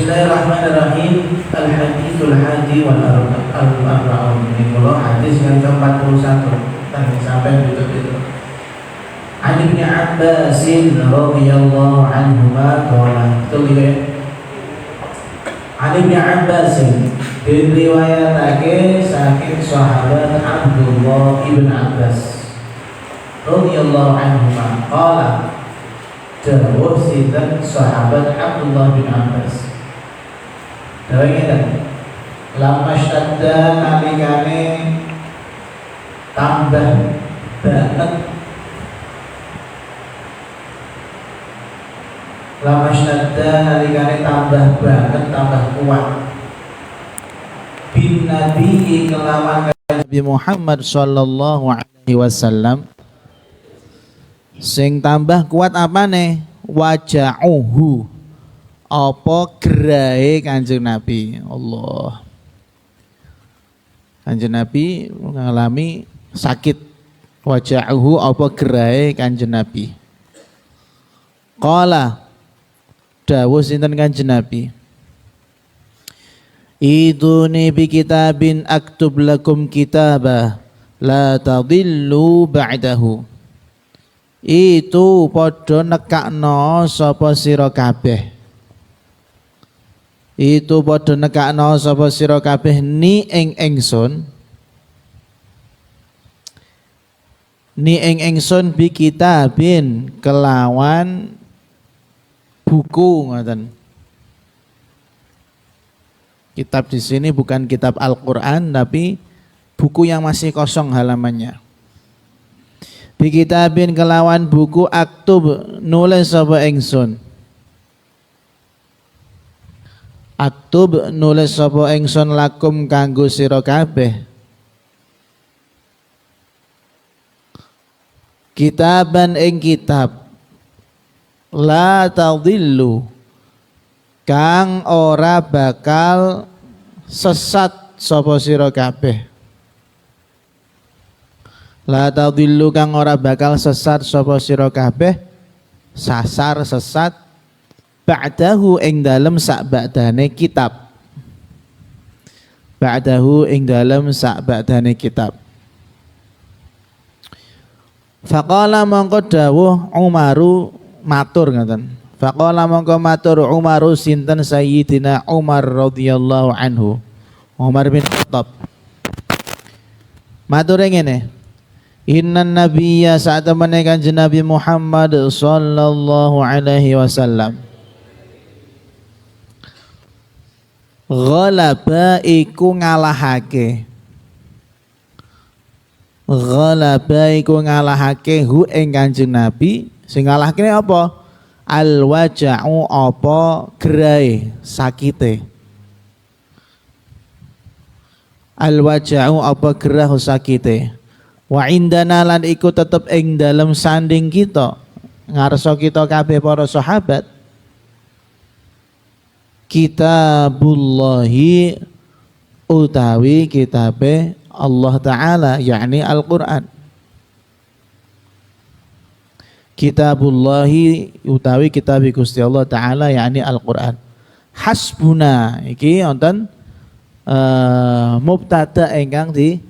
Bismillahirrahmanirrahim. Al-hadithul hadi wal arba'un. Ini kalau hadis yang ke-41 tadi sampai itu. An Ibnu Abbas radhiyallahu anhuma qala. Betul ya? An Ibnu Abbas diriwayatake saking sahabat Abdullah ibn Abbas radhiyallahu anhuma qala. Dawuh sinten sahabat Abdullah bin Abbas. Dawuh ngeten. Lama syadda nalikane tambah banget. Lama syadda nalikane tambah banget, tambah kuat. Bin Nabi kelawan Nabi Muhammad sallallahu alaihi wasallam. Sing tambah kuat apa nih? Waja'uhu, apa gerahe Kanjeng Nabi. Allah, Kanjeng Nabi mengalami sakit. Waja'uhu, apa gerahe Kanjeng Nabi. Qala, dawuh sinten Kanjeng Nabi, iduni bi kitabin aktub lakum kitabah la tadillu ba'dahu. Itu padha nekakno sapa sira kabeh. Itu padha nekakno sapa sira kabeh ni ing ingsun. Ni ing ingsun bi kitabin kelawan buku ngoten. Kitab di sini bukan kitab Al-Qur'an tapi buku yang masih kosong halamannya. Bi kitabin kelawan buku aktub nulis sapa ingsun. Aktub nulis sapa ingsun lakum kanggo sira kabeh. Kitaban ing kitab la tadillu kang ora bakal sesat sapa sira kabeh. La tadillu kang ora bakal sesat sapa sira kabeh, sasar sesat ba'dahu ing dalem sak ba'dane kitab. Ba'dahu ing dalem sak ba'dane kitab. Faqala mongko dawuh Umaru matur ngoten. Faqala mongko matur Umaru sinten Sayyidina Umar radhiyallahu anhu. Umar bin Khattab. Matur ngene. Inna nabiyya saat temene Kanjeng Nabi Muhammad sallallahu alaihi wasallam ghalaba iku ngalahake. Ghalaba iku ngalahake hu ing Kanjeng Nabi. Sing ngalahake apa? Al waja'u, apa gerahe sakite. Al waja'u, apa gerah sakite. Wa indana lan iku tetep ing dalem sanding kita, ngarsa kita kabeh para sahabat, kitabullahi utawi kitabe Allah Ta'ala, yakni Al-Quran. Kitabullahi utawi kitabi Gusti Allah Ta'ala, yakni Al-Quran. Hasbuna iki wonten mubtada ingkang di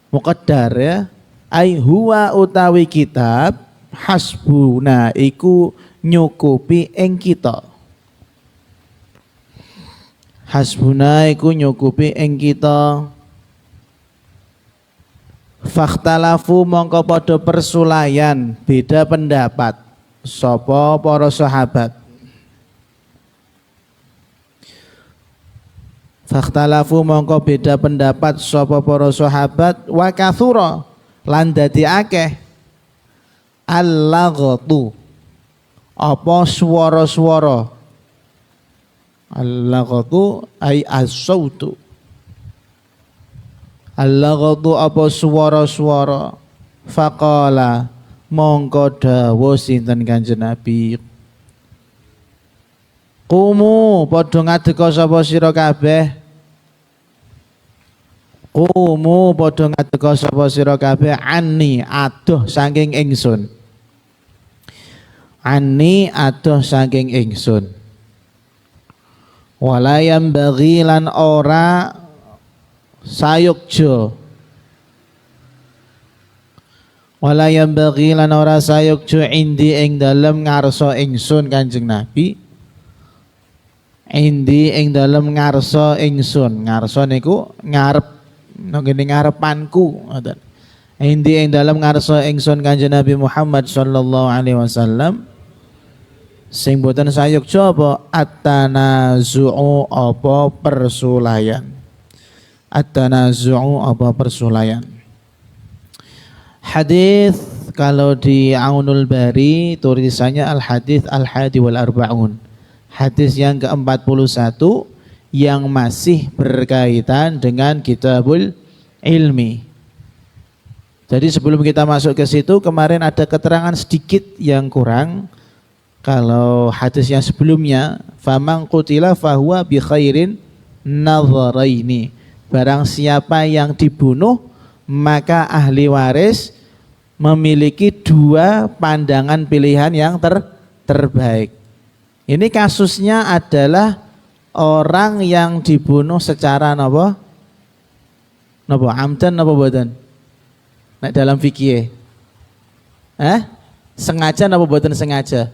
muqaddar ya. Ai huwa utawi kitab hasbuna iku nyukupi ing kita. Hasbuna iku nyukupi ing kita. Fakhtalafu mongko padha persulayan, beda pendapat sapa para sahabat. Fakhtalafu mongko beda pendapat sapa para sahabat wa katsura lan dadi akeh al-laghatu, apa swara-swara. Al-laghatu ay as-sautu. Al-laghatu apa swara-swara. Faqala mongko dawuh sinten Kanjeng Nabi, kumu padha ngadeka sapa sira kabeh. Kumu padha ngadeka sapa sira kabeh anni adoh saking ingsun. Anni adoh saking ingsun. Wala yambaghi lan ora sayukjo. Wala yambaghi lan ora sayukjo indi ing dalem ngarsa ingsun Kanjeng Nabi. Indi ing dalem ngarsa ingsun. Ngarsa niku ngarep ngene ngarepanku ngoten. Indi ing dalem ngarsa ingsun Kanjeng Nabi Muhammad sallallahu alaihi wasallam. Sing boten sayukjo apa at-tanazu'u apa persulayan. At-tanazu'u apa persulayan. Hadis kalau di Aunul Bari tulisannya al-hadis al-hadi wal arba'un. Hadis yang ke-41 yang masih berkaitan dengan kitabul ilmi. Jadi sebelum kita masuk ke situ, kemarin ada keterangan sedikit yang kurang. Kalau hadis yang sebelumnya, famang qutila fahuwa bi khairin nadharaini. Barang siapa yang dibunuh, maka ahli waris memiliki dua pandangan pilihan yang terbaik. Ini kasusnya adalah orang yang dibunuh secara napa? Napa amdan napa boten? Nek dalam fikih. Sengaja napa boten sengaja?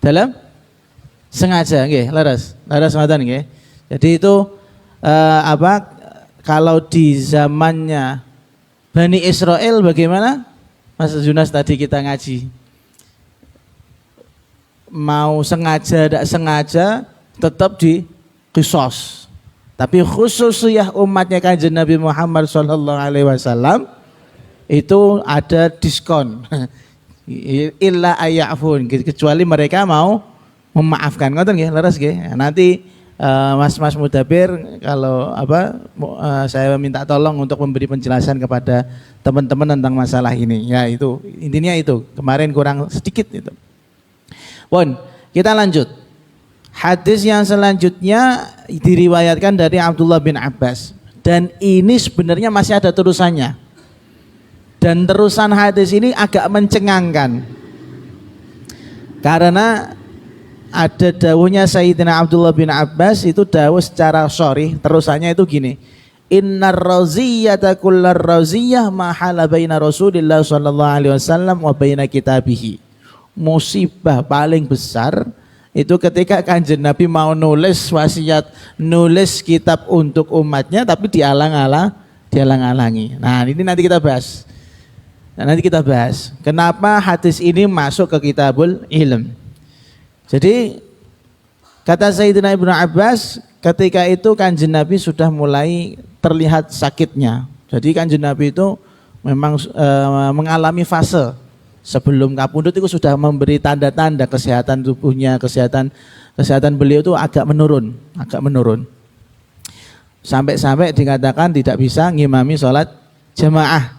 Dalam sengaja nggih, leres. Leres ngoten nggih. Jadi itu kalau di zamannya Bani Israel bagaimana? Mas Junas tadi kita ngaji. Mau sengaja tidak sengaja tetap di qisas. Tapi khususnya umatnya Kanjeng Nabi Muhammad sallallahu alaihi wasallam itu ada diskon. Illa ayafun, kecuali mereka mau memaafkan. Ngoten nggih, leres nggih. Nanti Mas Mudabir kalau saya minta tolong untuk memberi penjelasan kepada teman-teman tentang masalah ini. Ya itu intinya itu. Kemarin kurang sedikit itu. Bon, kita lanjut. Hadis yang selanjutnya diriwayatkan dari Abdullah bin Abbas dan ini sebenarnya masih ada terusannya. Dan terusan hadis ini agak mencengangkan. Karena ada dawuhnya Sayyidina Abdullah bin Abbas itu dawuh secara sharih, terusannya itu gini. Innar raziyata kullar raziyah ma hala baina Rasulillah sallallahu alaihi wasallam wa baina kitabihi. Musibah paling besar itu ketika Kanjeng Nabi mau nulis wasiat, nulis kitab untuk umatnya tapi dialang-alangi. Nah, ini nanti kita bahas. Kenapa hadis ini masuk ke kitabul ilm. Jadi kata Sayyidina Ibnu Abbas ketika itu Kanjeng Nabi sudah mulai terlihat sakitnya. Jadi Kanjeng Nabi itu memang mengalami fase sebelum kapundhut itu sudah memberi tanda-tanda kesehatan tubuhnya, kesehatan beliau itu agak menurun. Sampai-sampai dikatakan tidak bisa ngimami sholat jamaah.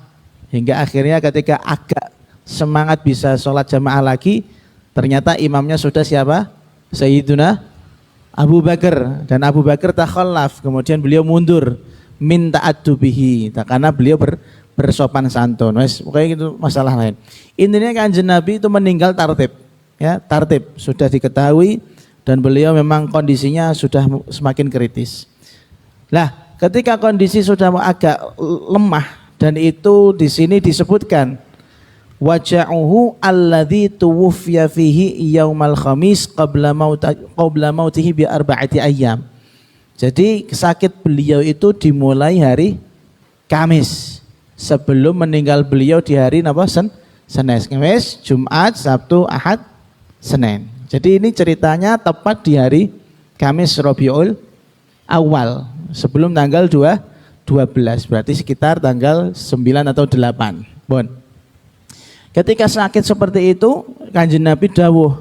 Hingga akhirnya ketika agak semangat bisa sholat jamaah lagi, ternyata imamnya sudah siapa? Sayyiduna Abu Bakar. Dan Abu Bakar takhallaf, kemudian beliau mundur min ta'addubihi, karena beliau bersopan santun. Pokoknya itu masalah lain. Intinya Kanjeng Nabi itu meninggal tartib. Ya, tartib sudah diketahui dan beliau memang kondisinya sudah semakin kritis. Nah, ketika kondisi sudah agak lemah dan itu di sini disebutkan waja'uhu alladzi tuwfiya fihi yaumal khamis qabla mautihi bi arba'ati ayyam. Jadi sakit beliau itu dimulai hari Kamis sebelum meninggal beliau di hari Senin, Kamis, Jumat, Sabtu, Ahad, Senin. Jadi ini ceritanya tepat di hari Kamis Rabiul Awal sebelum tanggal 12, berarti sekitar tanggal 9 atau 8. Bon. Ketika sakit seperti itu, Kanjeng Nabi dawuh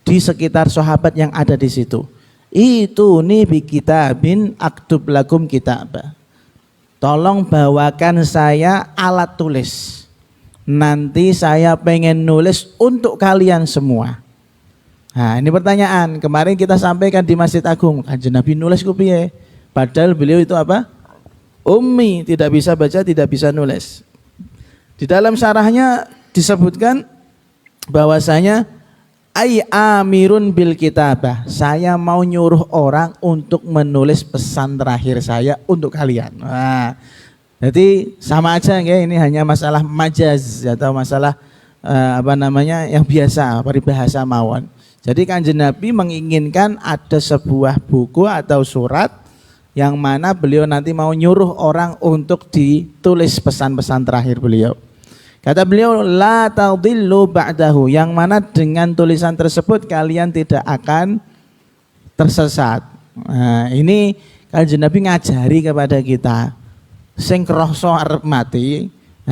di sekitar sahabat yang ada di situ. Itu nih bi kitabin aktub lakum kitabah. Tolong bawakan saya alat tulis. Nanti saya pengen nulis untuk kalian semua. Nah, ini pertanyaan. Kemarin kita sampaikan di Masjid Agung, Kanjeng Nabi nulis ku piye? Padahal beliau itu apa? Ummi, tidak bisa baca, tidak bisa nulis. Di dalam syarahnya disebutkan bahwasanya Ai amirun bil kitabah. Saya mau nyuruh orang untuk menulis pesan terakhir saya untuk kalian. Nah, jadi sama aja ya, ini hanya masalah majaz atau masalah yang biasa peribahasa mawon. Jadi Kanjeng Nabi menginginkan ada sebuah buku atau surat yang mana beliau nanti mau nyuruh orang untuk ditulis pesan-pesan terakhir beliau. Kata beliau, la tadillu ba'dahu, yang mana dengan tulisan tersebut kalian tidak akan tersesat. Nah, ini Kanjeng Nabi ngajari kepada kita, sing krasa arep mati,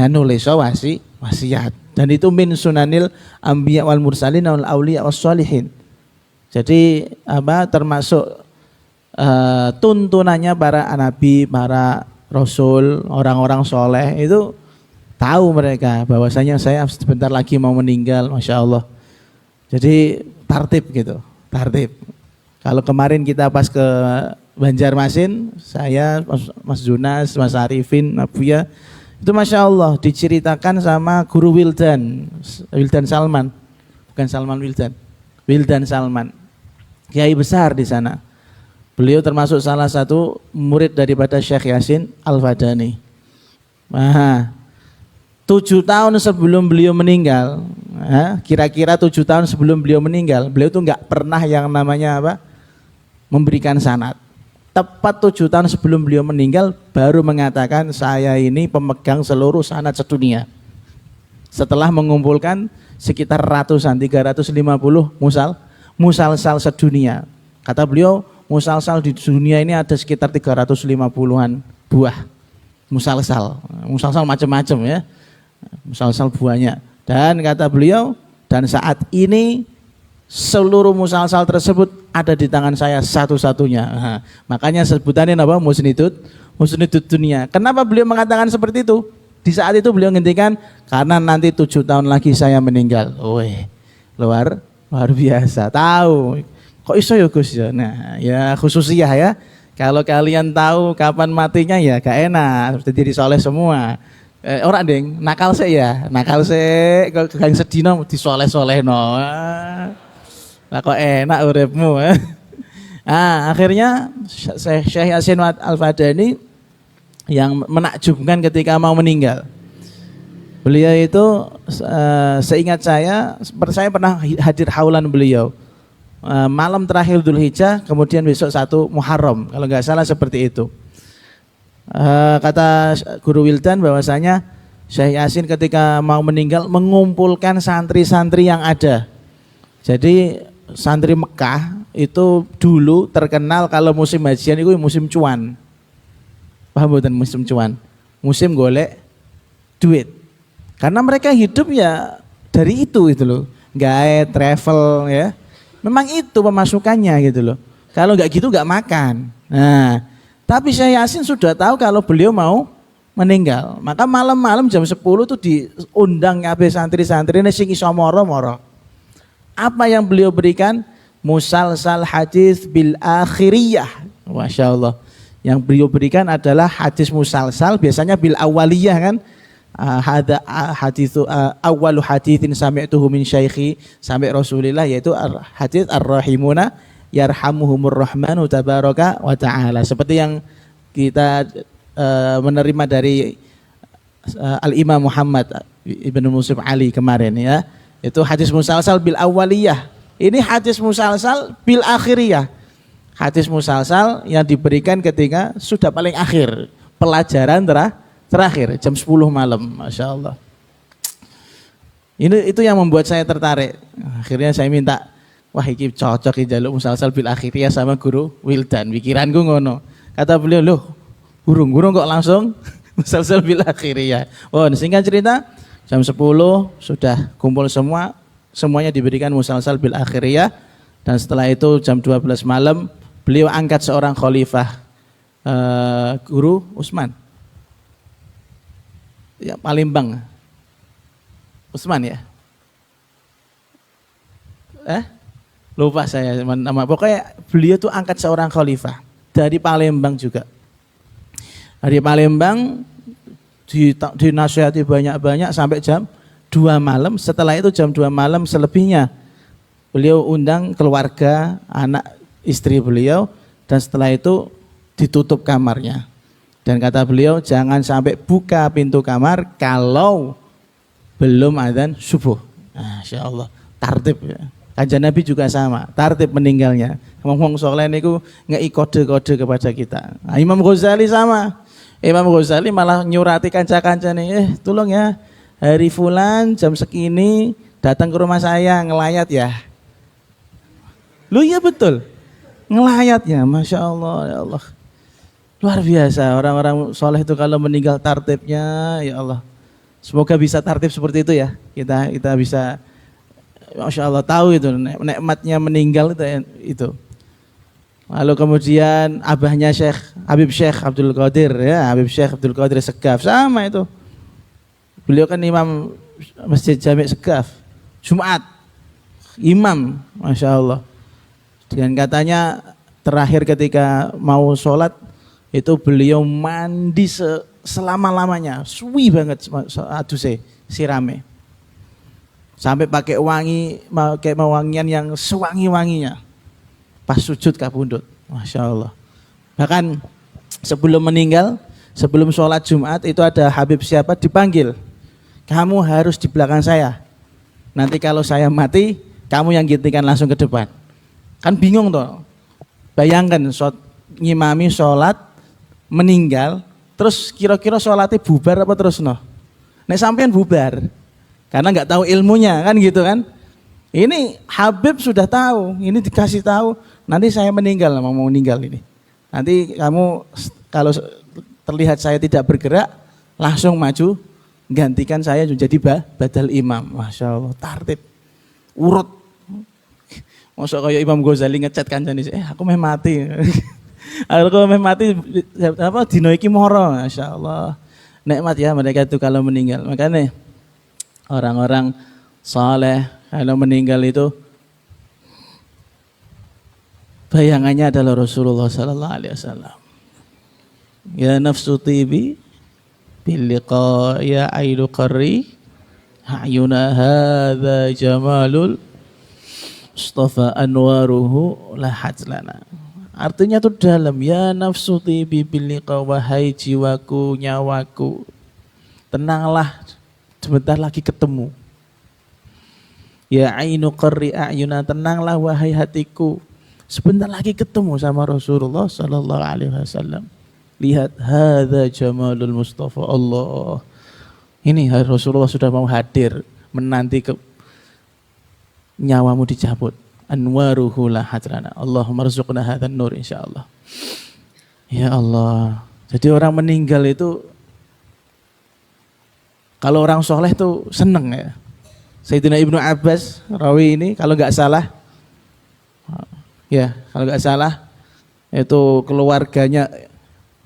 nulis wasiat. Dan itu min sunanil anbiya wal mursalin wal auliya was sholihin. Jadi termasuk tuntunannya para nabi, para rasul, orang-orang soleh itu tahu mereka bahwasanya saya sebentar lagi mau meninggal, masya Allah. Jadi tartib gitu, tartib. Kalau kemarin kita pas ke Banjarmasin, saya, Mas Junas, Mas Arifin, Abuya, itu masya Allah diceritakan sama guru Wildan Salman, bukan Salman Wildan Salman, kiai besar di sana. Beliau termasuk salah satu murid daripada Syekh Yasin Al-Fadani. Nah, 7 tahun sebelum beliau meninggal, kira-kira 7 tahun sebelum beliau meninggal, beliau tuh nggak pernah yang namanya memberikan sanad. Tepat 7 tahun sebelum beliau meninggal baru mengatakan saya ini pemegang seluruh sanad sedunia. Setelah mengumpulkan sekitar ratusan, 350 musalsal sedunia. Kata beliau, musalsal di dunia ini ada sekitar 350-an buah musalsal macam-macam ya. Musalsal buahnya. Dan kata beliau, dan saat ini seluruh musalsal tersebut ada di tangan saya satu-satunya. Nah, makanya sebutannya apa? Musnidud dunia. Kenapa beliau mengatakan seperti itu? Di saat itu beliau ngendikan, karena nanti 7 tahun lagi saya meninggal. Wih, luar biasa. Tahu. Kok iso ya Gus ya? Nah, ya khususiyah ya. Kalau kalian tahu kapan matinya ya gak enak, jadi soleh semua. Orang deng, nakal sih ya, kok gang sedino disoleh-soleh no. Lah kok enak uripmu. Akhirnya Syekh Yasin Al-Fadani yang menakjubkan ketika mau meninggal. Beliau itu seingat saya pernah hadir haulan beliau. Malam terakhir Dzulhijjah, kemudian besok 1 Muharram, kalau nggak salah seperti itu. Kata Guru Wildan bahwasanya Syekh Yasin ketika mau meninggal mengumpulkan santri-santri yang ada. Jadi santri Mekah itu dulu terkenal kalau musim hajian itu musim cuan. Paham bukan musim cuan? Musim golek duit. Karena mereka hidup ya dari itu loh. Gawe travel ya. Memang itu pemasukannya gitu loh. Kalau nggak gitu nggak makan. Nah, tapi Syekh Yasin sudah tahu kalau beliau mau meninggal. Maka malam-malam jam 10 tuh diundang kabeh santri-santri sing iso moro-moro. Apa yang beliau berikan? Musalsal hadis bil akhiriyah. Masya Allah. Yang beliau berikan adalah hadis musalsal, biasanya bil awaliyah kan. Hada haditsu awwalu haditsin sami'tuhu min syaikhi sampai Rasulillah, yaitu hadits ar-rahimuna yarhamuhumur rahmanu tabaraka wa ta'ala, seperti yang kita menerima dari Al-Imam Muhammad Ibnu Muslim Ali kemarin ya, itu hadis musalsal bil awaliyah. Ini hadis musalsal bil akhiriyah, hadis musalsal yang diberikan ketika sudah paling akhir pelajaran terakhir jam 10 malam, masya Allah. Itu yang membuat saya tertarik. Akhirnya saya minta, wah iki cocok jaluk musalsal bil akhiriyah sama Guru Wildan. Pikiranku ngono. Kata beliau, loh gurung kok langsung musalsal bil akhiriyah. Oh, singkat cerita, jam 10 sudah kumpul semuanya diberikan musalsal bil akhiriyah. Dan setelah itu jam 12 malam beliau angkat seorang khalifah, Guru Utsman. Ya, Palembang. Utsman ya? Lupa saya nama. Pokoknya beliau tuh angkat seorang khalifah dari Palembang juga. Dari Palembang dinasihati banyak-banyak sampai jam 2 malam. Setelah itu jam 2 malam selebihnya beliau undang keluarga, anak istri beliau, dan setelah itu ditutup kamarnya. Dan kata beliau, jangan sampai buka pintu kamar kalau belum adzan subuh. Masya Allah, tartib ya. Kanjeng Nabi juga sama, tartib meninggalnya. Ngomong soleh niku ngei kode-kode kepada kita. Nah, Imam Ghazali sama. Imam Ghazali malah nyurati kanca-kancane, tolong ya, hari fulan jam segini datang ke rumah saya ngelayat ya. Lu iya betul, ngelayat ya, Masya Allah, ya Allah. Luar biasa orang-orang soleh itu kalau meninggal tartibnya, ya Allah. Semoga bisa tartib seperti itu ya. Kita bisa, Masya Allah, tahu itu nikmatnya meninggal itu. Lalu kemudian abahnya Habib Syekh Abdul Qadir ya, Habib Syekh Abdul Qadir Segaf sama itu. Beliau kan imam Masjid Jami' Segaf, Jumat, imam, Masya Allah. Dan katanya terakhir ketika mau sholat itu beliau mandi selama-lamanya, suwi banget aduse sirame. Sampai pakai wangian yang sewangi-wanginya. Pas sujud kapundhut, Masya Allah. Bahkan sebelum meninggal, sebelum sholat Jumat itu ada Habib siapa dipanggil, kamu harus di belakang saya. Nanti kalau saya mati, kamu yang gantikan langsung ke depan. Kan bingung toh. Bayangkan ngimami sholat meninggal, terus kira-kira sholatnya bubar apa terus no? Nek sampean bubar, karena nggak tahu ilmunya kan gitu kan. Ini Habib sudah tahu, ini dikasih tahu, nanti saya meninggal, mau meninggal ini. Nanti kamu kalau terlihat saya tidak bergerak, langsung maju, gantikan saya menjadi badal imam. Masya Allah, tartib, urut. Masuk kayak Imam Ghazali ngechat kancane, aku meh mati. Aku meh mati apa dino iki moro, Masya Allah. Nikmat ya mereka itu kalau meninggal. Makanya orang-orang saleh kalau meninggal itu bayangannya adalah Rasulullah sallallahu alaihi wasallam. Ya nafsu tibi bil liqa ya aidu qarri ayuna hadza jamalul Mustafa anwaruhu lahat lana. Artinya itu dalam, ya nafsu tibi bil liqa, wahai jiwaku, nyawaku, tenanglah sebentar lagi ketemu. Ya ainu qarri a'yuna, tenanglah wahai hatiku, sebentar lagi ketemu sama Rasulullah sallallahu alaihi wasallam. Lihat hadza jamalul Mustafa. Allah. Ini Rasulullah sudah mau hadir, menanti nyawamu dicabut. Anwaruhu la hadrana. Allahumma rzuqna hadzal nur insyaallah. Ya Allah. Jadi orang meninggal itu kalau orang soleh tuh seneng ya. Sayyidina Ibnu Abbas rawi ini kalau nggak salah, ya kalau nggak salah itu keluarganya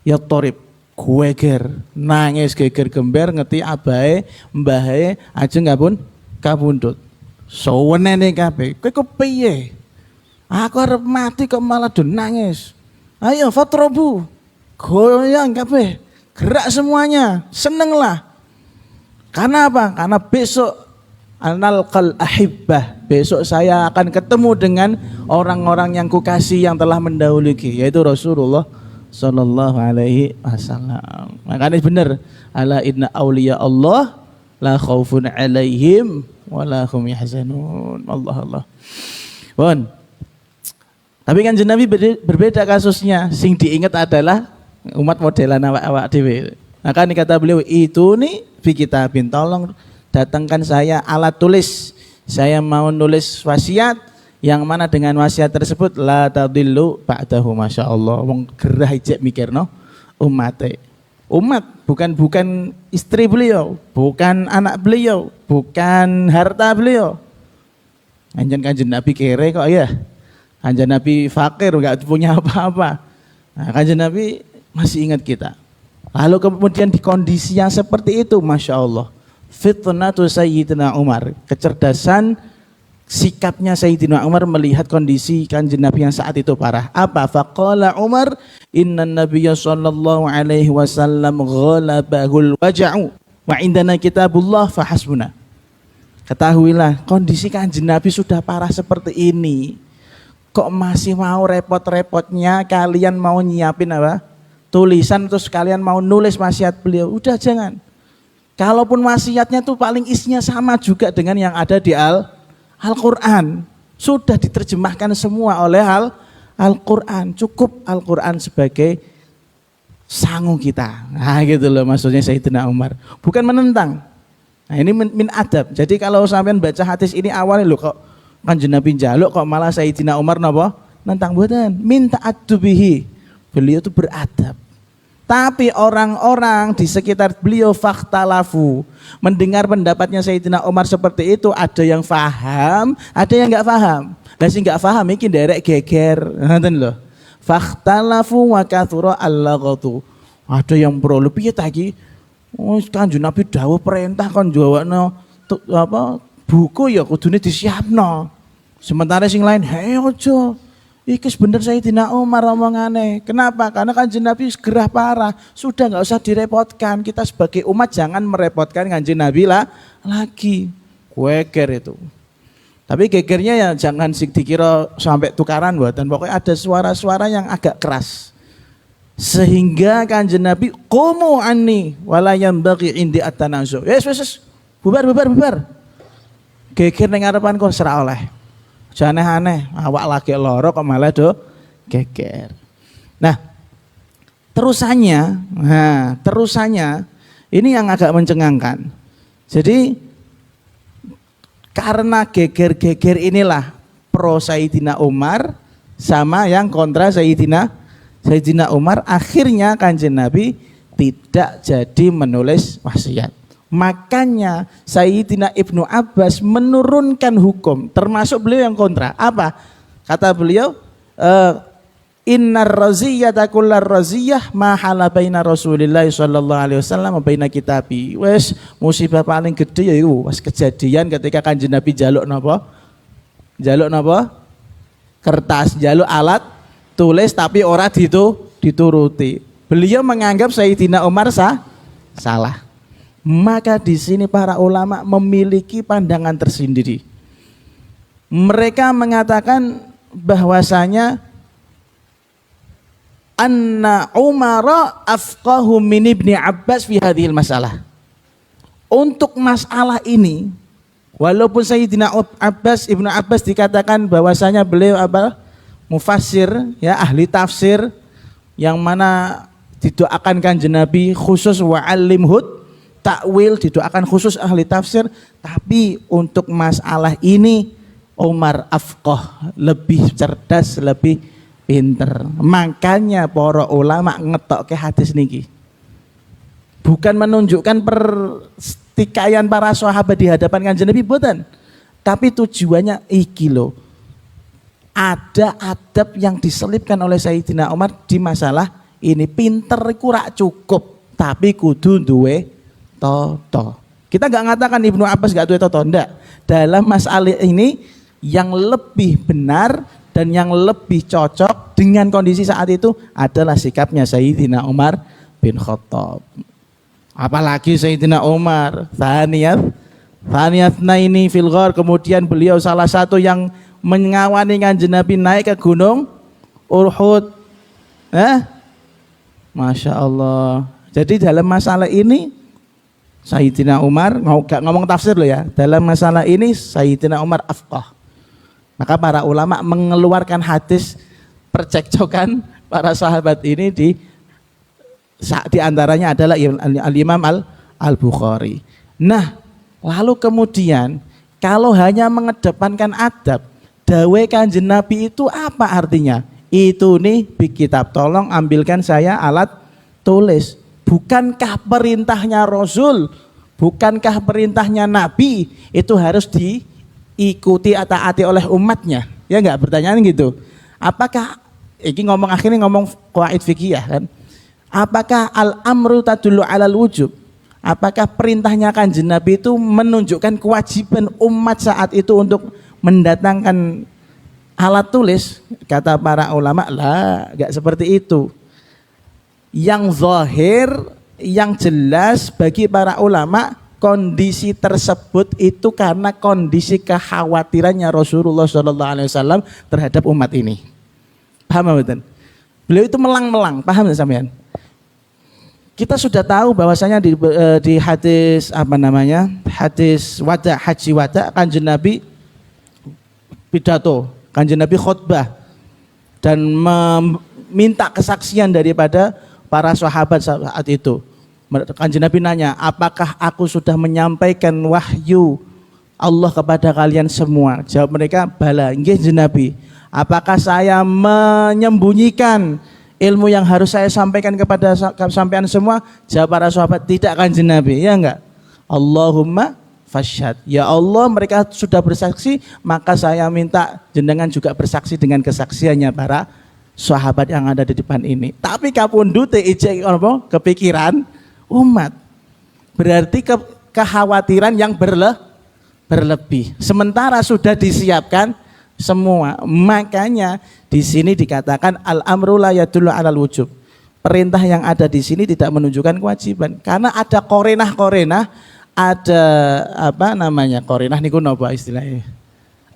ya torib, geger, nangis geger gember ngeti abahe mbahe ajeng ngapun kabundut. Sawenene kabeh, kowe kepiye? Aku arep mati kok malah do nangis. Ayo fatrobu, goyang kabeh, gerak semuanya, senenglah. Karena apa? Karena besok analqal ahibbah, besok saya akan ketemu dengan orang-orang yang kukasih yang telah mendahului, yaitu Rasulullah sallallahu alaihi wasallam. Makanya benar, ala inna auliya Allah la khaufun alaihim wa la hum yahzanun. Allah. Bon. Tapi kan Nabi berbeda kasusnya. Sing diingat adalah umat modelan awak dhewe. Maka ini kata beliau, itu nih fi kitabin, tolong datangkan saya alat tulis. Saya mau nulis wasiat yang mana dengan wasiat tersebut la tadillu ba'dahu. Masya Allah, wong gerah ijek mikirno umate. Umat bukan istri beliau, bukan anak beliau, bukan harta beliau. Kanjeng Nabi kere kok ya. Kanjeng Nabi fakir, enggak punya apa-apa. Nah, Kanjeng Nabi masih ingat kita. Lalu kemudian di kondisi yang seperti itu, Masya Allah, fitnatu Sayyidina Umar, kecerdasan sikapnya Sayyidina Umar melihat kondisi Kanjeng Nabi yang saat itu parah. Apa? Faqala Umar, inna nabiyya sallallahu alaihi wasallam ghalabahul waja'u wa indana kitabullah fahasbuna. Ketahuilah kondisi Kanjeng Nabi sudah parah seperti ini. Kok masih mau repot-repotnya kalian mau nyiapin apa? Tulisan terus kalian mau nulis wasiat beliau. Udah jangan. Kalaupun wasiatnya tuh paling isinya sama juga dengan yang ada di Al-Quran. Sudah diterjemahkan semua oleh Al-Quran. Cukup Al-Quran sebagai sangu kita. Nah gitu loh maksudnya Sayyidina Umar. Bukan menentang. Nah ini min adab. Jadi kalau sampean baca hadis ini awalnya loh kok Kanjeng Nabi njaluk kok malah Sayyidina Umar napa? Nentang mboten. Minta adubihi. Beliau itu beradab. Tapi orang-orang di sekitar beliau fakhtalafu. Mendengar pendapatnya Sayyidina Umar seperti itu, ada yang faham, ada yang enggak faham. Lah sing enggak faham iki nderek geger. Ngoten lho. Fakhtalafu wa kathura al-laghatu. Ada yang pro piye ta iki? Oh, Kanjeng Nabi dawuh perintah kon jawabno apa buku ya kudune disiapno. Sementara sing lain, "Hei ojo. Iki bener Sayyidina Umar omongane." Kenapa? Karena Kanjeng Nabi gerah parah. Sudah enggak usah direpotkan. Kita sebagai umat jangan merepotkan Kanjeng Nabi lah lagi. Geger itu. Tapi gegernya ya jangan dikira sampai tukaran buatan. Pokoknya ada suara-suara yang agak keras. Sehingga Kanjeng Nabi qumu anni wala yanbaghi indi at-tanazu. Yes. Bubar. Geger ning ngarepan kok ora oleh. Jangan aneh, awak lagi loro kok malah do geger. Nah, terusannya ini yang agak mencengangkan. Jadi karena geger-geger inilah pro Sayyidina Umar sama yang kontra Sayyidina Umar, akhirnya Kanjeng Nabi tidak jadi menulis wasiat. Makanya Sayyidina Ibnu Abbas menurunkan hukum, termasuk beliau yang kontra. Apa? Kata beliau, innar raziyata kullar raziyah ma hala baina Rasulillah sallallahu alaihi wasallam wa baina kitabi. Wes musibah paling gede ya iku pas kejadian ketika Kanjeng Nabi jaluk napa? Kertas, jaluk alat tulis tapi ora dituruti. Beliau menganggap Sayyidina Umar salah. Maka di sini para ulama memiliki pandangan tersendiri. Mereka mengatakan bahwasanya anna Umar afqahu min Ibni Abbas fi hadhil masalah. Untuk masalah ini, walaupun Sayyidina Ibnu Abbas dikatakan bahwasanya beliau mufassir, ya ahli tafsir, yang mana didoakan Kanjeng Nabi khusus wa'allimhud takwil, didoakan khusus ahli tafsir, tapi untuk masalah ini Umar afqah, lebih cerdas, lebih pinter. Makanya para ulama ngetokke hadis niki. Bukan menunjukkan pertikaian para sahabat di hadapan Kanjeng Nabi, boten. Tapi tujuannya iki lho. Ada adab yang diselipkan oleh Sayyidina Umar di masalah ini. Pinter iku rak cukup, tapi kudu duwe toto. Kita nggak ngatakan Ibnu Abbas nggak duwe toto, ndak. Dalam masalah ini yang lebih benar dan yang lebih cocok dengan kondisi saat itu adalah sikapnya Sayyidina Umar bin Khattab. Apalagi Sayyidina Umar Thaniyatna ini fil ghar, kemudian beliau salah satu yang mengawani Kanjeng Nabi naik ke gunung Uhud. Masya Allah. Jadi dalam masalah ini Sayyidina Umar, gak ngomong tafsir loh ya, dalam masalah ini Sayyidina Umar afqah. Maka para ulama mengeluarkan hadis percekcokan para sahabat ini di antaranya adalah Al-Imam Al-Bukhari. Nah, lalu kemudian kalau hanya mengedepankan adab, dawe Kanjeng Nabi itu apa artinya? Itu nih di kitab, tolong ambilkan saya alat tulis. Bukankah perintahnya Rasul, bukankah perintahnya Nabi itu harus diikuti atau taati oleh umatnya? Ya enggak, pertanyaan gitu. Apakah akhirnya ngomong qawaid fikih kan? Apakah al-amru tadullu alal wujub? Apakah perintahnya Kanjeng Nabi itu menunjukkan kewajiban umat saat itu untuk mendatangkan alat tulis? Kata para ulama, lah, enggak seperti itu. Yang zahir, yang jelas bagi para ulama kondisi tersebut itu karena kondisi kekhawatirannya Rasulullah SAW terhadap umat ini. Paham betul? Beliau itu melang-melang, paham nggak sampean? Kita sudah tahu bahwasanya di hadis hadis haji wada, Kanjeng Nabi pidato, Kanjeng Nabi khutbah dan meminta kesaksian daripada para sahabat saat itu. Kanjeng Nabi nanya, apakah aku sudah menyampaikan wahyu Allah kepada kalian semua? Jawab mereka, bala, nggih Kanjeng Nabi. Apakah saya menyembunyikan ilmu yang harus saya sampaikan kepada sampean semua? Jawab para sahabat, tidak Kanjeng Nabi. Ya enggak? Allahumma fasyhad. Ya Allah, mereka sudah bersaksi, maka saya minta jenengan juga bersaksi dengan kesaksiannya para sahabat yang ada di depan ini. Tapi kapundhute ijek kepikiran umat. Berarti kekhawatiran yang berlebih. Sementara sudah disiapkan semua. Makanya di sini dikatakan al-amru la yadullu 'alal wujub. Perintah yang ada di sini tidak menunjukkan kewajiban. Karena ada korenah, ada korenah niku napa istilahnya?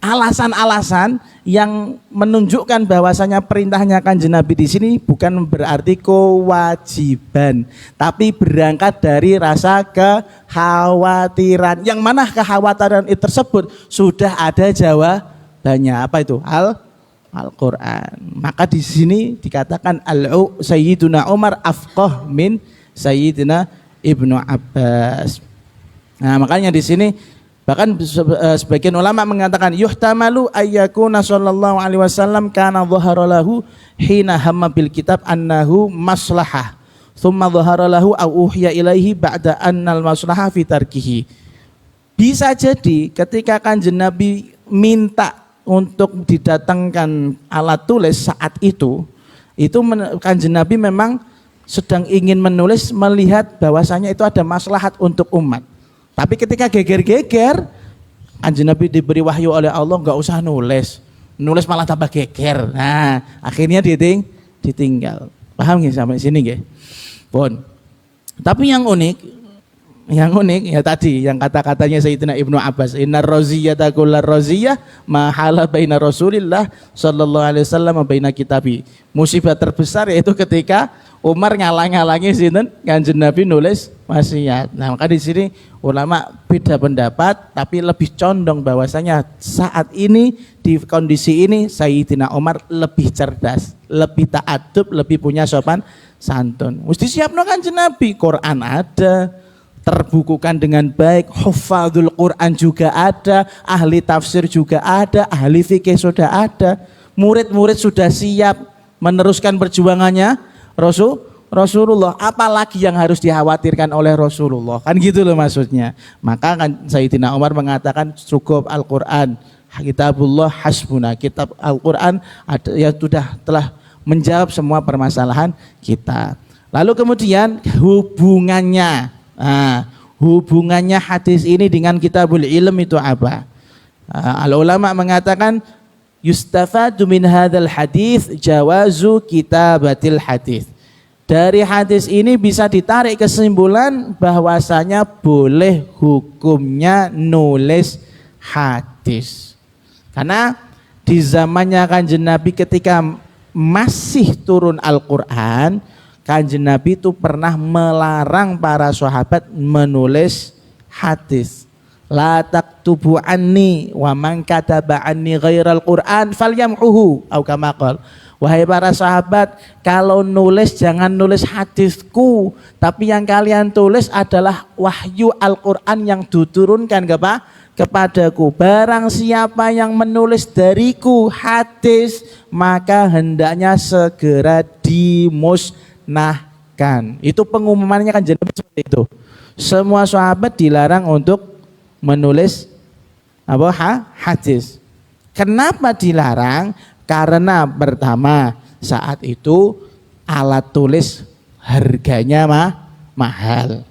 Alasan-alasan yang menunjukkan bahwasanya perintahnya Kanjeng Nabi di sini bukan berarti kewajiban, tapi berangkat dari rasa kekhawatiran. Yang mana kekhawatiran itu tersebut sudah ada jawabannya. Apa itu? Al-Qur'an. Maka di sini dikatakan Sayyiduna Umar afqah min Sayyidina Ibnu Abbas. Nah, makanya di sini bahkan sebagian ulama mengatakan yuhtamalu ayyakuna sallallahu alaihi wasallam kana dhahara lahu hina hamma bil kitab annahu maslahah thumma dhahara lahu au uhya ilaihi ba'da annal maslahah fi tarkihi. Bisa jadi ketika Kanjeng Nabi minta untuk didatangkan alat tulis saat itu Kanjeng Nabi memang sedang ingin menulis melihat bahwasanya itu ada maslahat untuk umat. Tapi ketika geger-geger, Kanjeng Nabi diberi wahyu oleh Allah, nggak usah nulis malah tambah geger. Nah, akhirnya ditinggal. Paham nggih sampai sini nggih? Pun. Tapi yang unik ya tadi yang kata-katanya Sayyidina Ibnu Abbas, innar raziyata kullar raziyah mahala baina Rasulillah sallallahu alaihi wasallam baina kitabi. Musibah terbesar yaitu ketika Umar ngalang-ngalangi sinten Kanjeng Nabi nulis wasiat. Nah, maka di sini ulama beda pendapat tapi lebih condong bahwasanya saat ini di kondisi ini Sayyidina Umar lebih cerdas, lebih ta'adub, lebih punya sopan santun. Mesti siapno Kanjeng Nabi, Quran ada, terbukukan dengan baik, hufadzul Quran juga ada, ahli tafsir juga ada, ahli fikih sudah ada, murid-murid sudah siap meneruskan perjuangannya Rasulullah. Apalagi yang harus dikhawatirkan oleh Rasulullah, kan gitu loh maksudnya. Maka kan Sayyidina Umar mengatakan cukup Al-Quran, kitabullah hasbuna, kitab Al-Quran ya sudah telah menjawab semua permasalahan kita. Lalu kemudian hubungannya hadis ini dengan kitabul ilm itu apa? Al-ulama mengatakan yustafadu min hadzal hadis jawazu kitabatil hadis. Dari hadis ini bisa ditarik kesimpulan bahwasanya boleh hukumnya nulis hadis. Karena di zamannya Kanjeng Nabi ketika masih turun Al-Qur'an, Kanjeng Nabi itu pernah melarang para sahabat menulis hadis. La taktubu anni wa man kataba anni ghairal Qur'an falyamhuhu au kama qala. Wahai para sahabat, kalau nulis jangan nulis hadisku, tapi yang kalian tulis adalah wahyu Al-Qur'an yang diturunkan kepadaku. Barang siapa yang menulis dariku hadis, maka hendaknya segera dimusnahkan. Itu pengumumannya kan jadi seperti itu. Semua sahabat dilarang untuk menulis hadis. Kenapa dilarang? Karena pertama saat itu alat tulis harganya mahal.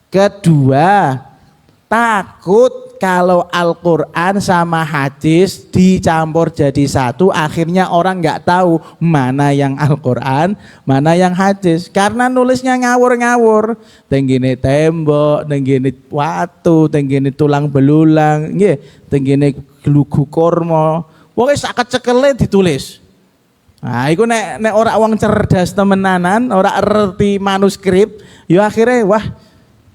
Kedua, Takut kalau Al-Quran sama hadis dicampur jadi satu, akhirnya orang nggak tahu mana yang Al-Quran, mana yang hadis. Karena nulisnya ngawur-ngawur, tenggine tembok, tenggine watu, tenggine tulang belulang, tenggine glugu kormo, pokoknya sakat cekele ditulis. Nah, itu nek orang wong cerdas temenanan, orang erti manuskrip, ya akhirnya wah,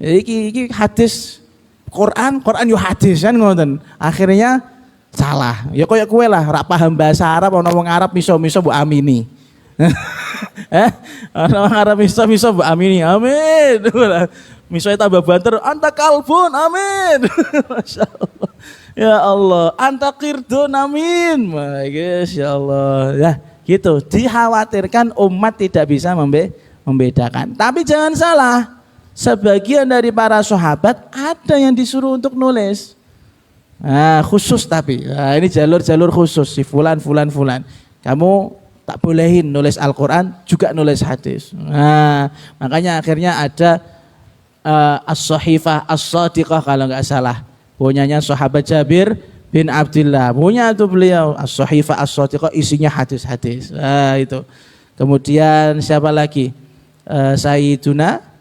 iki hadis. Quran yo hadis kan ngoten. Akhirnya salah. Ya koyo kowe lah, ora paham bahasa Arab ana wong Arab miso-miso mbok amini. Ana wong Arab miso-miso mbok amini. Amin. Misoe tambah banter, anta kalbun, amin. Masyaallah. Ya Allah, anta qirdun, amin. Ya Allah. Ya, gitu. Dikhawatirkan umat tidak bisa membedakan. Tapi jangan salah. Sebagian dari para sahabat ada yang disuruh untuk nulis. Nah, khusus tapi. Nah, ini jalur-jalur khusus si fulan. Kamu tak bolehin nulis Al-Quran, juga nulis hadis. Nah, makanya akhirnya ada As-Sahifah As-Sadiqah kalau nggak salah. Punyanya sahabat Jabir bin Abdullah. Punya itu beliau As-Sahifah As-Sadiqah, isinya hadis-hadis. Nah, itu. Kemudian siapa lagi? Sayyiduna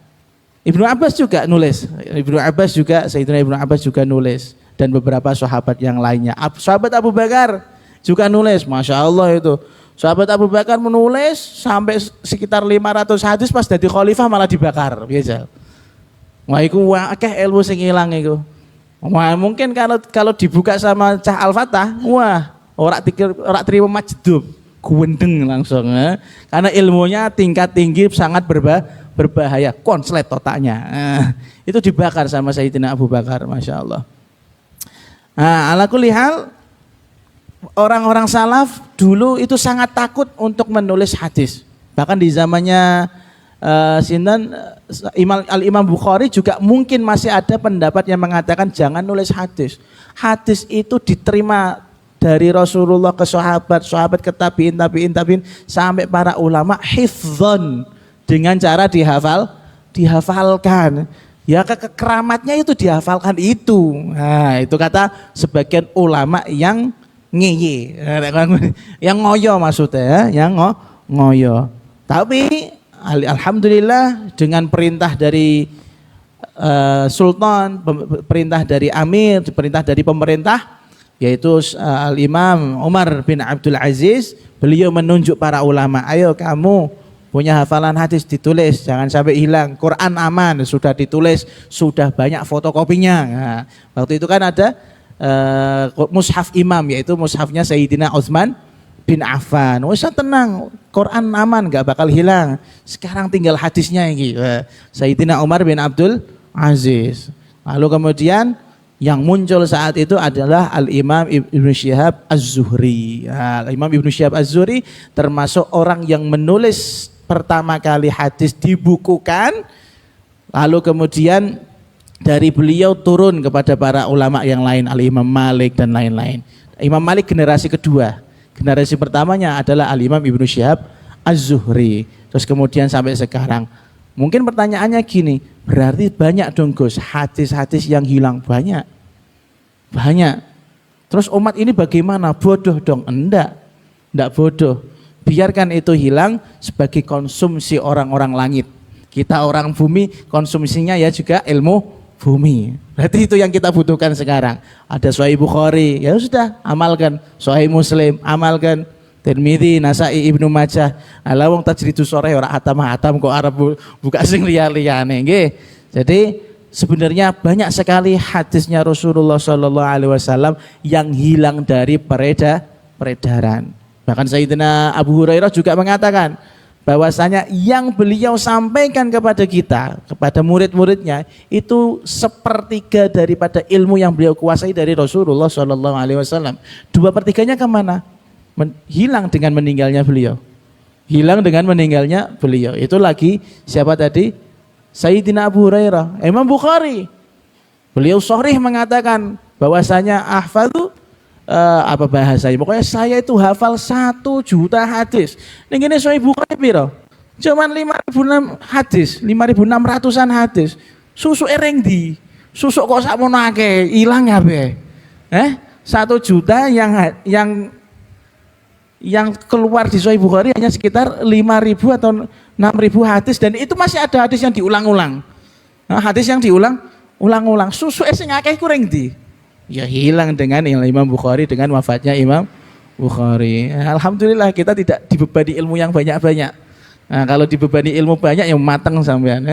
Ibnu Abbas juga nulis. Sayyidina Ibnu Abbas juga nulis, dan beberapa sahabat yang lainnya. Sahabat Abu Bakar juga nulis, Masya Allah itu. Sahabat Abu Bakar menulis sampai sekitar 500 hadis, pas jadi khalifah malah dibakar. Biasa. Wah, itu akeh ilmu sing ilang itu. Wah, mungkin kalau dibuka sama Cah Al-Fatah, wah, ora terima majdub, guwendeng langsung. Karena ilmunya tingkat tinggi, sangat berbahaya, konslet otaknya. Itu dibakar sama Sayyidina Abu Bakar, Masya Allah. Ala kulli hal, orang-orang salaf dulu itu sangat takut untuk menulis hadis. Bahkan di zamannya Al-Imam Bukhari juga mungkin masih ada pendapat yang mengatakan jangan nulis hadis. Hadis itu diterima dari Rasulullah ke sahabat ke tabiin, sampai para ulama hifdzon, dengan cara dihafalkan. Ya keramatnya itu dihafalkan itu. Nah, itu kata sebagian ulama yang ngeye, yang ngoyo maksudnya, yang ngoyo. Tapi alhamdulillah dengan perintah dari sultan, perintah dari amir, perintah dari pemerintah, yaitu Al-Imam Umar bin Abdul Aziz, beliau menunjuk para ulama, ayo kamu punya hafalan hadis ditulis, jangan sampai hilang. Quran aman, sudah ditulis, sudah banyak fotokopinya. Nah, waktu itu kan ada mushaf imam, yaitu mushafnya Sayyidina Utsman bin Affan. Usah tenang, Quran aman, gak bakal hilang. Sekarang tinggal hadisnya ini. Sayyidina Umar bin Abdul Aziz. Lalu kemudian yang muncul saat itu adalah Al-Imam Ibnu Syihab Az-Zuhri. Al-Imam Ibnu Syihab Az-Zuhri termasuk orang yang menulis pertama kali hadis dibukukan, lalu kemudian dari beliau turun kepada para ulama yang lain, Al-Imam Malik dan lain-lain. Imam Malik generasi kedua, generasi pertamanya adalah Al-Imam Ibnu Syihab Az-Zuhri. Terus kemudian sampai sekarang. Mungkin pertanyaannya gini, berarti banyak dong Gus hadis-hadis yang hilang? Banyak. Terus umat ini bagaimana? Bodoh dong? Enggak bodoh. Biarkan itu hilang sebagai konsumsi orang-orang langit. Kita orang bumi, konsumsinya ya juga ilmu bumi. Berarti itu yang kita butuhkan sekarang. Ada Sahih Bukhari, ya sudah amalkan. Sahih Muslim, amalkan. Tirmidzi, Nasa'i, Ibnu Majah. Ala wong tajridus sore ora hatam kok arep buka sing liya-liyane nggih. Jadi sebenarnya banyak sekali hadisnya Rasulullah sallallahu alaihi wasallam yang hilang dari peredaran. Bahkan Sayyidina Abu Hurairah juga mengatakan bahwasanya yang beliau sampaikan kepada kita, kepada murid-muridnya, itu sepertiga daripada ilmu yang beliau kuasai dari Rasulullah sallallahu alaihi wasallam. 2/3-nya kemana? Hilang dengan meninggalnya beliau. Itu lagi siapa tadi? Sayyidina Abu Hurairah. Imam Bukhari, beliau sahih mengatakan bahwasanya ahfadzu apa bahasanya? Pokoknya saya itu hafal 1 juta hadis. Ning ngene Sahih Bukhari piro? Cuman 5.600 hadis. Susu ereng di. Susuk kok sakmono akeh, ilang kabeh. 1 juta yang keluar di Sahih Bukhari hanya sekitar 5.000 atau 6.000 hadis, dan itu masih ada hadis yang diulang-ulang. Hadis yang diulang-ulang. Susu sing akeh kurang di. Ya hilang dengan Imam Bukhari, dengan wafatnya Imam Bukhari. Alhamdulillah kita tidak dibebani ilmu yang banyak-banyak. Nah, kalau dibebani ilmu banyak yang mateng sampean,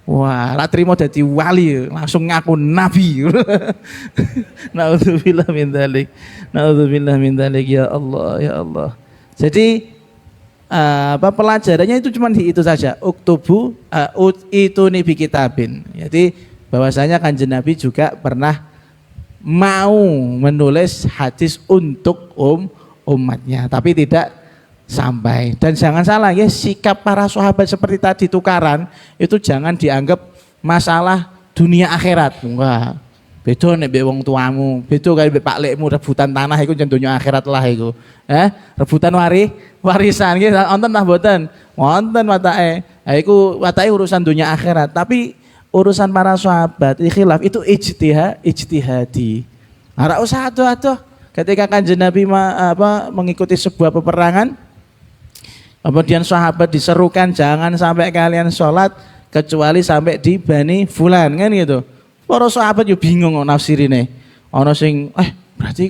wah, ra trimo dadi wali, langsung ngaku nabi. Nauzubillah min dzalik. Nauzubillah min dzalik, ya Allah, ya Allah. Jadi pelajarannya itu cuma di itu saja. Uktubu ituni bi kitabin. Jadi bahwasanya Kanjeng Nabi juga pernah mau menulis hadis untuk umatnya, tapi tidak sampai. Dan jangan salah ya, sikap para sahabat seperti tadi tukaran itu jangan dianggap masalah dunia akhirat. Enggak. Beda nek mbek wong tuamu, beda kaya mbek pak lekmu rebutan tanah iku jan dunia akhirat lah iku. Rebutan warisan iki wonten ta mboten? Wonten watake. Ha iku watake urusan dunia akhirat, tapi urusan para sahabat khilaf itu ijtihadi. Ora usah atuh-atuh. Ketika Kanjeng Nabi mengikuti sebuah peperangan, kemudian sahabat diserukan jangan sampai kalian sholat kecuali sampai di Bani Fulan, kan gitu. Para sahabat yo bingung kok nafsirine. Ana sing berarti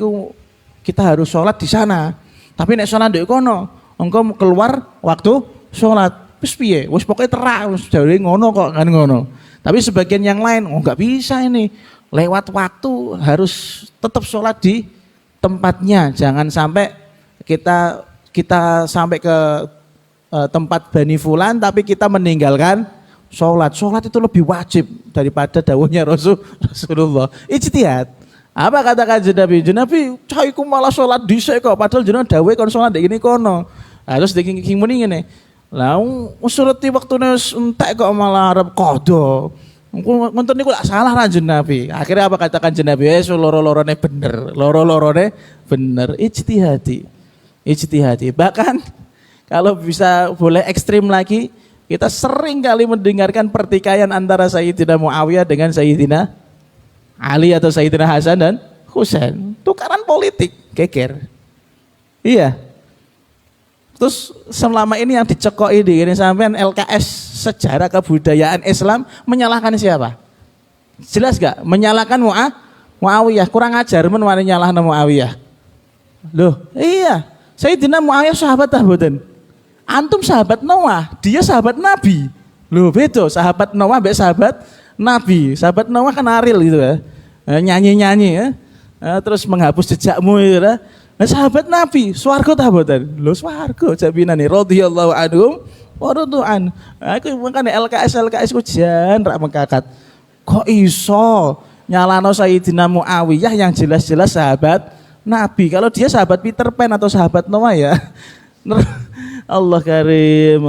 kita harus sholat di sana. Tapi nek sholat ndek kono, engko keluar waktu sholat. Wis piye? Wis pokoke terak wis jare ngono kok, kan ngono. Tapi sebagian yang lain enggak bisa ini. Lewat waktu harus tetap sholat di tempatnya. Jangan sampai kita sampai ke tempat Bani Fulan tapi kita meninggalkan sholat. Sholat itu lebih wajib daripada dawuhnya Rasulullah. Ijtihad. Apa kata Kanjeng Nabi? Nabi caiku malah sholat dhisik kok, padahal jenengan dawuhe kon sholat ndek kene kono. Terus king muni ngene. Lah usurati waktune entek kok malah arep qadha. Ngoten niku lak salah Kanjeng Nabi. Akhirnya apa kata Kanjeng Nabi? Loro-lorone bener. Loro-lorone bener. Ijtihadi. Bahkan kalau bisa boleh ekstrim lagi, kita sering kali mendengarkan pertikaian antara Sayyidina Muawiyah dengan Sayyidina Ali atau Sayyidina Hasan dan Husain. Tukaran politik, geger. Iya. Terus selama ini yang dicekoki di ini sampean LKS sejarah kebudayaan Islam menyalahkan siapa? Jelas gak? Menyalahkan Muawiyah. Kurang ajar men wani nyalahno Muawiyah. Loh, iya. Sayyidina Muawiyah sahabat ta mboten? Antum sahabat Noah, dia sahabat Nabi. Loh beda, sahabat Noah mbek sahabat Nabi. Sahabat Noah kan Aril gitu ya. Nyanyi-nyanyi ya. Terus menghapus jejakmu gitu ya. Nah, sahabat Nabi, swarga ta mboten? Lho swarga jabinane radhiyallahu anhum wa radhu'an. Aku makane LKS ku jan rak mengkakat. Kok iso nyalano Sayyidina Muawiyah yang jelas-jelas sahabat Nabi. Kalau dia sahabat Peter Pan atau sahabat Noah ya. Allah karim.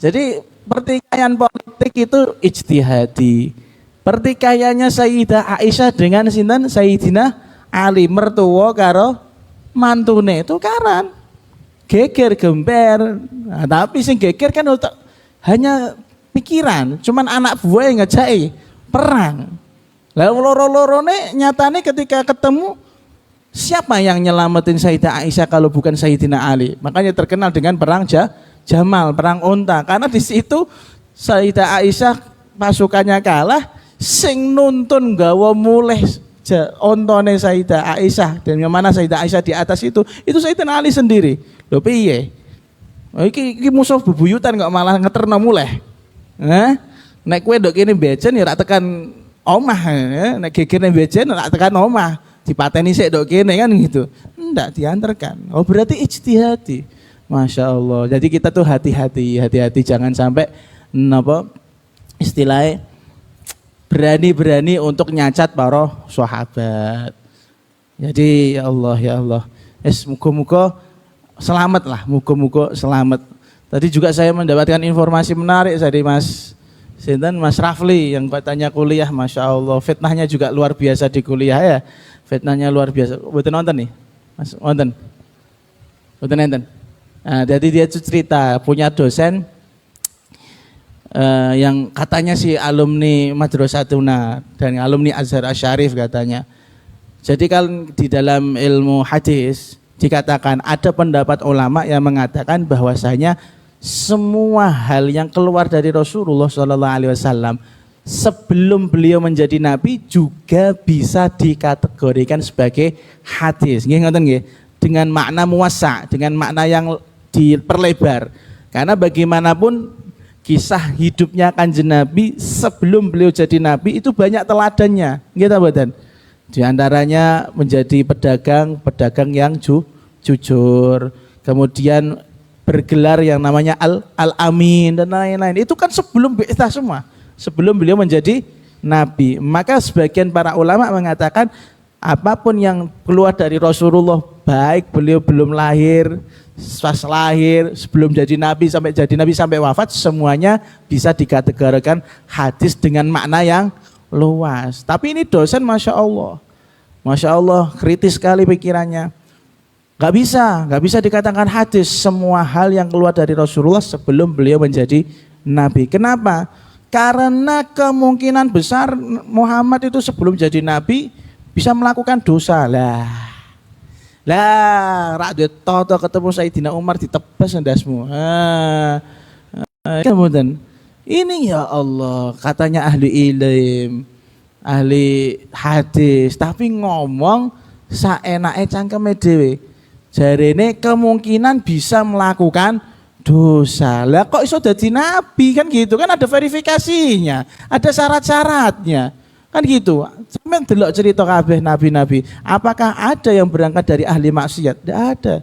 Jadi pertikaian politik itu ijtihadi. Pertikaiannya Sayyidah Aisyah dengan sinten? Sayyidina Ali, mertua karo mantune tukaran. Geger gemper. Nah, tapi sing geger kan hanya pikiran, cuman anak buah yang ngejai perang. Lah loro-lorone nyatane ketika ketemu siapa yang nyelamatin Sayyidah Aisyah kalau bukan Sayyidina Ali? Makanya terkenal dengan perang Jamal, perang unta. Karena di situ Sayyidah Aisyah pasukannya kalah, sing nuntun gawa mulih ontone Sayyidah Aisyah, dan yang mana Sayyidah Aisyah di atas itu Sayyidina Ali sendiri. Lho piye? Iki musuh bebuyutan kok malah ngeterno mulih. Nek kowe ndok kene bejen ya rak tekan omah, nek gegerne bejen rak tekan omah. Dipateni sik ndok kene kan gitu. Enggak diantarkan. Oh berarti ijtihadi. Masya Allah. Jadi kita tuh hati-hati jangan sampai istilahnya berani-berani untuk nyacat para sahabat. Jadi ya Allah. Muga-muga selamat lah, muga-muga selamat. Tadi juga saya mendapatkan informasi menarik dari Mas Rafli yang katanya kuliah, Masya Allah. Fitnahnya juga luar biasa di kuliah ya. Fitnahnya luar biasa. Betul nonton nih? Mas, nonton? Betul nonton? Nah, jadi dia cerita punya dosen yang katanya si alumni Madrasatuna dan alumni Azhar Asyarif katanya. Jadi kalau di dalam ilmu hadis dikatakan ada pendapat ulama yang mengatakan bahwasanya semua hal yang keluar dari Rasulullah SAW sebelum beliau menjadi nabi juga bisa dikategorikan sebagai hadis. Nggih ngoten nggih. Dengan makna muwassa, dengan makna yang diperlebar. Karena bagaimanapun kisah hidupnya Kanjeng Nabi sebelum beliau jadi nabi itu banyak teladannya, gitu mboten? Di antaranya menjadi pedagang yang jujur, kemudian bergelar yang namanya al-amin dan lain-lain. Itu kan sebelum bi'tsah semua, sebelum beliau menjadi nabi. Maka sebagian para ulama mengatakan apapun yang keluar dari Rasulullah, baik beliau belum lahir, pas lahir, sebelum jadi nabi sampai wafat, semuanya bisa dikategorikan hadis dengan makna yang luas. Tapi ini dosen Masya Allah kritis sekali pikirannya. Gak bisa dikatakan hadis semua hal yang keluar dari Rasulullah sebelum beliau menjadi nabi. Kenapa? Karena kemungkinan besar Muhammad itu sebelum jadi nabi bisa melakukan dosa rakyat toto ketemu Sayyidina Umar ditebas endasmu. Kemudian ini ya Allah katanya ahli ilm, ahli hadis, tapi ngomong saenake cangkeme dhewe. Jarene kemungkinan bisa melakukan dosa. Lah kok iso dadi nabi kan gitu kan, ada verifikasinya, ada syarat-syaratnya. Kan gitu. Sampeyan delok cerita kabeh nabi-nabi, apakah ada yang berangkat dari ahli maksiat? Tidak ada.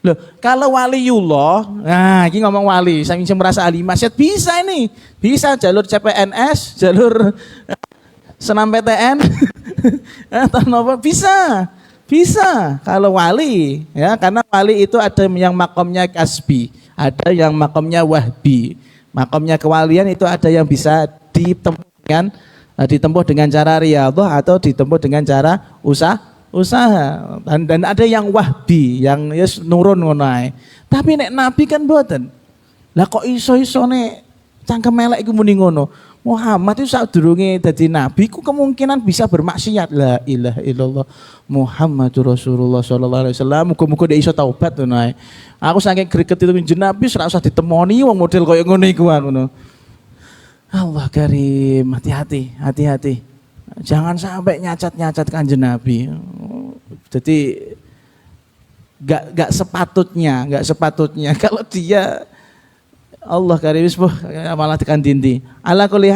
Loh, kalau waliullah, nah ini ngomong wali, saya merasa ahli maksiat bisa ini. Bisa jalur CPNS, jalur senam PTN. Atau apa? Bisa. Kalau wali, ya, karena wali itu ada yang makomnya kasbi, ada yang makomnya wahbi. Makomnya kewalian itu ada yang bisa ditempuh dengan cara riyadhah atau ditempuh dengan cara usaha dan ada yang wahbi yang yes, nurun ngono ae. Tapi nek nabi kan mboten. Lah kok iso-isone cangkem elek iku muni ngono. Muhammad itu sadurunge dadi nabi ku kemungkinan bisa bermaksiat. La ilaha illallah Muhammadur Rasulullah sallallahu alaihi wasallam. Muga-muga dia iso taubat ngono ae. Aku saking greget itu njen nabi ora usah ditemoni wong model koyo ngono iku ngono. Allah karim, hati-hati. Jangan sampai nyacat Kanjeng Nabi. Jadi gak sepatutnya kalau dia Allah karim malah tekan dindi. Ala kulli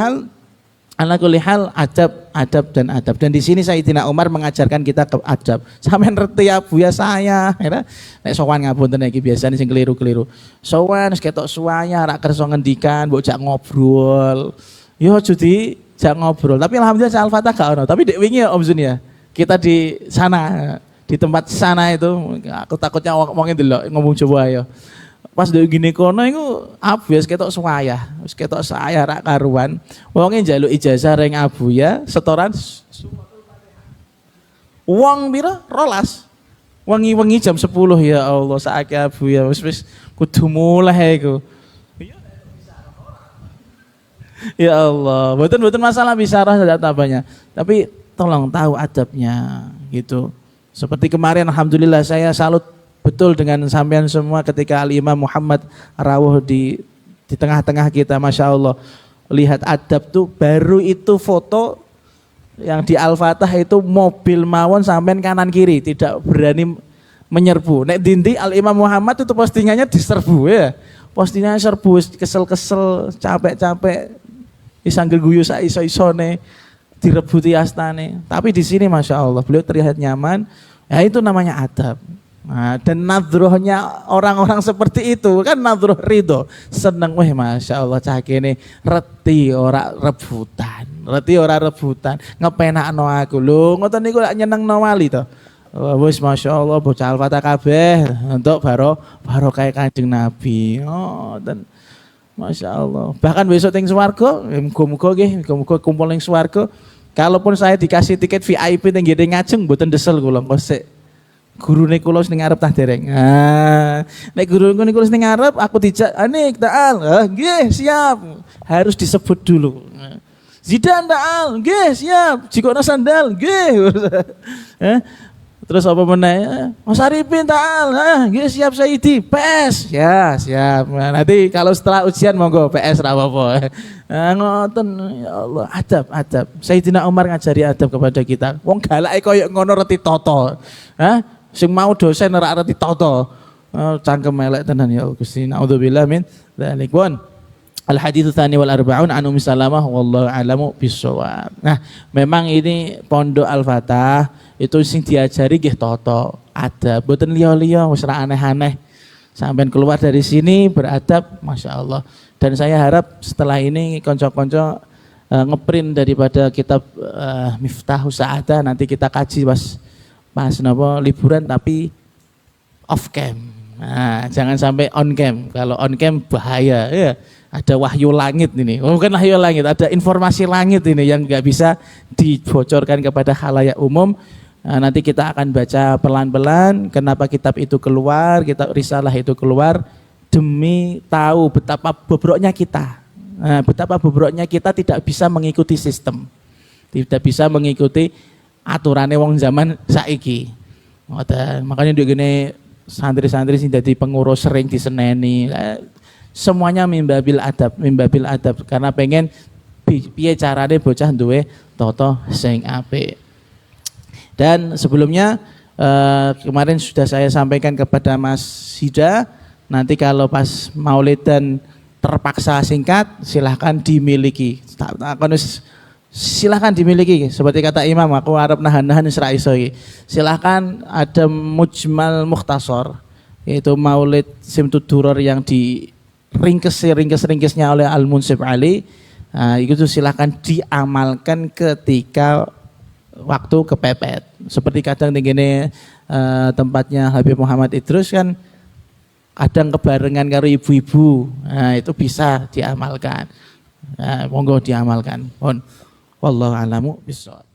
hal adab dan di sini Sayyidina Umar mengajarkan kita ke adab. Sampeyan ngerti ya Buya saya, nek sowan ngapunten iki biasane sing keliru-keliru. Sowan wis ketok suwaya rak kersa ngendikan, mbok jak ngobrol. Yo judi jak ngobrol. Tapi alhamdulillah Al-Fatah gak ono. Tapi dek wingi ya Om Zun ya. Kita di sana, di tempat sana itu aku takutnya wong ndelok ngomong coba ayo. Pas dhewe gini kono iku abu ya ketok suwayah, wis ketok saya rak karuan. Wonge njaluk ijazah ring Abu ya, setoran wong pira? 12. Wengi-wengi jam 10 ya Allah saiki Abu ya wis kudu mulai iku. Ya Allah, mboten masalah bisyarah saja tabanya. Tapi tolong tahu adabnya gitu. Seperti kemarin alhamdulillah saya salut betul dengan sampean semua ketika Al-Imam Muhammad rawuh di tengah-tengah kita, Masya Allah. Lihat adab tuh, baru itu foto yang di Al-Fatah itu mobil mawon sampean kanan kiri, tidak berani menyerbu. Nek dindi Al-Imam Muhammad itu postingannya diserbu ya. Postingannya serbu, kesel-kesel, capek-capek, isanggel guyu sak iso-isone, direbuti astane. Tapi di sini Masya Allah, beliau terlihat nyaman, ya itu namanya adab. Nah, dan nadrohnya orang-orang seperti itu kan nadroh ridho, seneng weh Masya Allah cah kene reti ora rebutan, ngepenakno aku lho ngoten niku lak nyenengno wali to. Wis Masya Allah bocah Al-Fatah kabeh untuk barokah Kanjeng Nabi. Oh dan Masya Allah. Bahkan besok teng swarga, muga-muga nggih, muga-muga kumpul ning swarga. Kalaupun saya dikasih tiket VIP teng ngene ngajeng mboten desel kula kok sik gurune kula ning ngarep tah dereng. Nek guru niku ning ngarep aku dijak anik Ta'al. Nggih, siap. Harus disebut dulu. Zidan Ta'al, nggih, siap. Jikono sandal, nggih. Terus apa meneh? Mas Arifin Ta'al, nggih siap Sayyidi. PS, ya siap. Nanti kalau setelah ujian monggo PS ra apa-apa. Ngoten ya Allah, adab. Sayyidina Umar ngajari adab kepada kita. Wong galake koyo ngono reti tata. Sing mau dosen ora reti tata. Cangkem elek tenan ya Gusti. Naudzubillah min dzalik. Al hadits tsani wal arba'un an Ummi Salamah wallahu a'lamu bissawab. Nah, memang ini Pondok Al Fatah itu sing diajari nggih tata, adab, mboten liya-liya wis ra aneh-aneh. Sampeyan keluar dari sini beradab, Masya Allah. Dan saya harap setelah ini konco-konco ngeprint daripada kitab Miftahus Sa'adah, nanti kita kaji pas napa liburan tapi off cam. Nah, jangan sampai on cam. Kalau on cam bahaya ya. Ada wahyu langit ini, bukan wahyu langit, ada informasi langit ini yang nggak bisa dibocorkan kepada khalayak umum. Nah, nanti kita akan baca pelan-pelan kenapa kitab itu keluar, kitab risalah itu keluar demi tahu betapa bobroknya kita. Nah, betapa bobroknya kita tidak bisa mengikuti sistem, tidak bisa mengikuti aturannya wong zaman saiki. Makanya dia gini santri-santri sing dadi pengurus sering diseneni. Semuanya mimbabil adab karena pengen piye carane bocah duwe tata sing apik. Dan sebelumnya kemarin sudah saya sampaikan kepada Mas Hida, nanti kalau pas Maulidan terpaksa singkat silahkan dimiliki. Silahkan dimiliki seperti kata Imam, aku arep nahan-nahan wis ra iso iki. Silahkan ada Mujmal Mukhtasar, yaitu Maulid Simtud Duror yang di ringkesnya oleh Al-Munsif Ali. Nah, itu silahkan diamalkan ketika waktu kepepet. Seperti kadang di gini tempatnya Habib Muhammad Idrus kan kadang kebarengan karo ibu-ibu. Nah, itu bisa diamalkan. Nah, monggo diamalkan. Wallahu a'lamu bishawab.